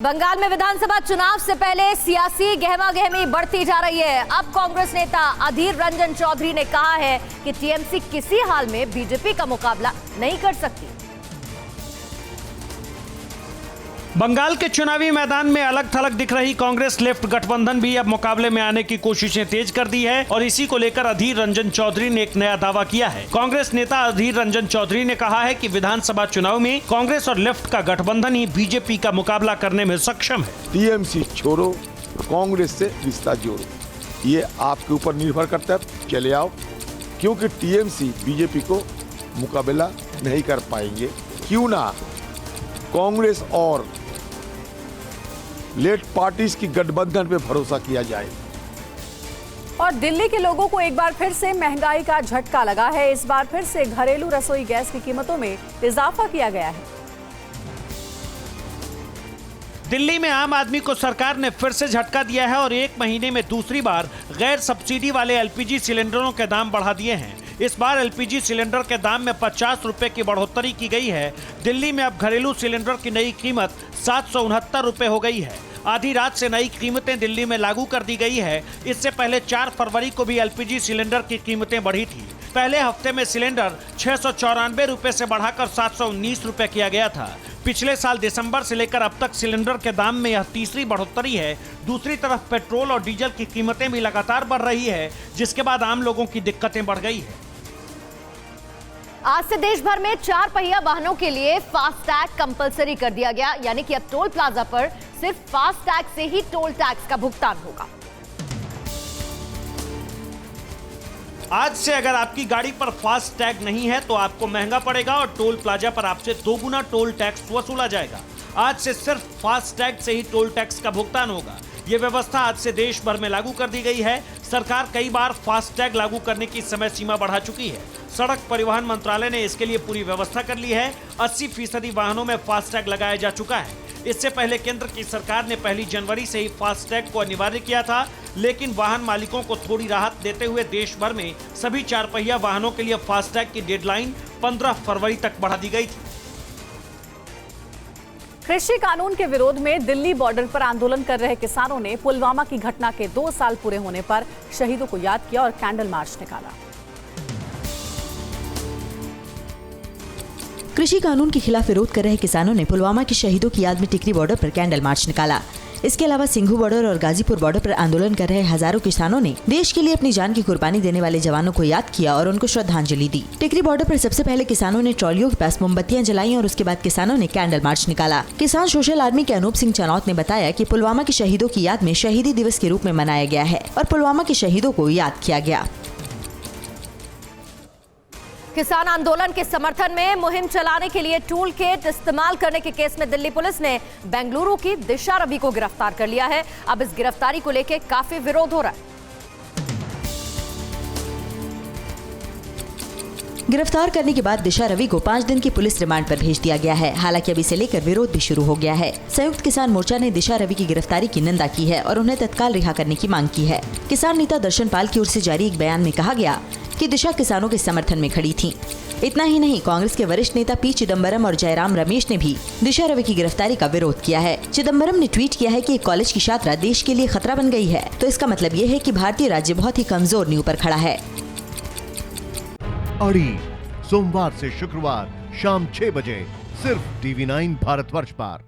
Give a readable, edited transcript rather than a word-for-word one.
बंगाल में विधानसभा चुनाव से पहले सियासी गहमागहमी बढ़ती जा रही है। अब कांग्रेस नेता अधीर रंजन चौधरी ने कहा है कि टीएमसी किसी हाल में बीजेपी का मुकाबला नहीं कर सकती। बंगाल के चुनावी मैदान में अलग थलग दिख रही कांग्रेस लेफ्ट गठबंधन भी अब मुकाबले में आने की कोशिशें तेज कर दी है और इसी को लेकर अधीर रंजन चौधरी ने एक नया दावा किया है। कांग्रेस नेता अधीर रंजन चौधरी ने कहा है कि विधानसभा चुनाव में कांग्रेस और लेफ्ट का गठबंधन ही बीजेपी का मुकाबला करने में सक्षम है। टीएमसी छोड़ो, कांग्रेस से रिश्ता जोड़ो, ये आपके ऊपर निर्भर करता है। चले आओ, क्योंकि टीएमसी बीजेपी को मुकाबला नहीं कर पाएंगे। क्यों ना कांग्रेस और लेफ्ट पार्टीज की गठबंधन पे भरोसा किया जाए। और दिल्ली के लोगों को एक बार फिर से महंगाई का झटका लगा है। इस बार फिर से घरेलू रसोई गैस की कीमतों में इजाफा किया गया है। दिल्ली में आम आदमी को सरकार ने फिर से झटका दिया है और एक महीने में दूसरी बार गैर सब्सिडी वाले एलपीजी सिलेंडरों के दाम बढ़ा दिए हैं। इस बार एलपीजी सिलेंडर के दाम में 50 रुपए की बढ़ोतरी की गई है। दिल्ली में अब घरेलू सिलेंडर की नई कीमत 769 रुपए हो गई है। आधी रात से नई कीमतें दिल्ली में लागू कर दी गई है। इससे पहले 4 फरवरी को भी एलपीजी सिलेंडर की कीमतें बढ़ी थी। पहले हफ्ते में सिलेंडर 694 रुपए से बढ़ाकर 719 रुपए किया गया था। पिछले साल दिसंबर से लेकर अब तक सिलेंडर के दाम में यह तीसरी बढ़ोतरी है। दूसरी तरफ पेट्रोल और डीजल की कीमतें भी लगातार बढ़ रही है, जिसके बाद आम लोगों की दिक्कतें बढ़ गई है। आज से देश भर में 4 पहिया वाहनों के लिए फास्टैग कंपलसरी कर दिया गया, यानी कि अब टोल प्लाजा पर सिर्फ फास्टैग से ही टोल टैक्स का भुगतान होगा। आज से अगर आपकी गाड़ी पर फास्ट टैग नहीं है तो आपको महंगा पड़ेगा और टोल प्लाजा पर आपसे 2 गुना टोल टैक्स वसूला जाएगा। आज से सिर्फ फास्ट टैग से ही टोल टैक्स का भुगतान होगा। ये व्यवस्था आज से देश भर में लागू कर दी गई है। सरकार कई बार फास्ट टैग लागू करने की समय सीमा बढ़ा चुकी है। सड़क परिवहन मंत्रालय ने इसके लिए पूरी व्यवस्था कर ली है। 80% वाहनों में फास्ट टैग लगाया जा चुका है। इससे पहले केंद्र की सरकार ने 1 जनवरी से ही फास्ट टैग को अनिवार्य किया था, लेकिन वाहन मालिकों को थोड़ी राहत देते हुए देश भर में सभी 4 पहिया वाहनों के लिए फास्ट टैग की डेडलाइन 15 फरवरी तक बढ़ा दी गई थी। कृषि कानून के विरोध में दिल्ली बॉर्डर पर आंदोलन कर रहे किसानों ने पुलवामा की घटना के 2 साल पूरे होने पर शहीदों को याद किया और कैंडल मार्च निकाला। कृषि कानून के खिलाफ विरोध कर रहे किसानों ने पुलवामा के शहीदों की याद में टिकरी बॉर्डर पर कैंडल मार्च निकाला। इसके अलावा सिंघू बॉर्डर और गाजीपुर बॉर्डर पर आंदोलन कर रहे हजारों किसानों ने देश के लिए अपनी जान की कुर्बानी देने वाले जवानों को याद किया और उनको श्रद्धांजलि दी। टिकरी बॉर्डर पर सबसे पहले किसानों ने ट्रॉलियों के पास मोमबत्तियां जलाई और उसके बाद किसानों ने कैंडल मार्च निकाला। किसान सोशल आर्मी के अनूप सिंह चनौत ने बताया कि पुलवामा के शहीदों की याद में शहीदी दिवस के रूप में मनाया गया है और पुलवामा के शहीदों को याद किया गया। किसान आंदोलन के समर्थन में मुहिम चलाने के लिए टूल किट इस्तेमाल करने के केस में दिल्ली पुलिस ने बेंगलुरु की दिशा रवि को गिरफ्तार कर लिया है। अब इस गिरफ्तारी को लेकर काफी विरोध हो रहा है। गिरफ्तार करने के बाद दिशा रवि को 5 दिन की पुलिस रिमांड पर भेज दिया गया है। हालांकि अब इसे लेकर विरोध भी शुरू हो गया है। संयुक्त किसान मोर्चा ने दिशा रवि की गिरफ्तारी की निंदा की है और उन्हें तत्काल रिहा करने की मांग की है। किसान नेता दर्शन पाल की ओर से जारी एक बयान में कहा गया कि दिशा किसानों के समर्थन में खड़ी थी। इतना ही नहीं, कांग्रेस के वरिष्ठ नेता पी चिदम्बरम और जयराम रमेश ने भी दिशा रवि की गिरफ्तारी का विरोध किया है। चिदम्बरम ने ट्वीट किया है कि एक कॉलेज की छात्रा देश के लिए खतरा बन गई है, तो इसका मतलब ये है कि भारतीय राज्य बहुत ही कमजोर नींव पर खड़ा है। अड़ी सोमवार से शुक्रवार शाम 6 बजे सिर्फ TV9 भारतवर्ष पर।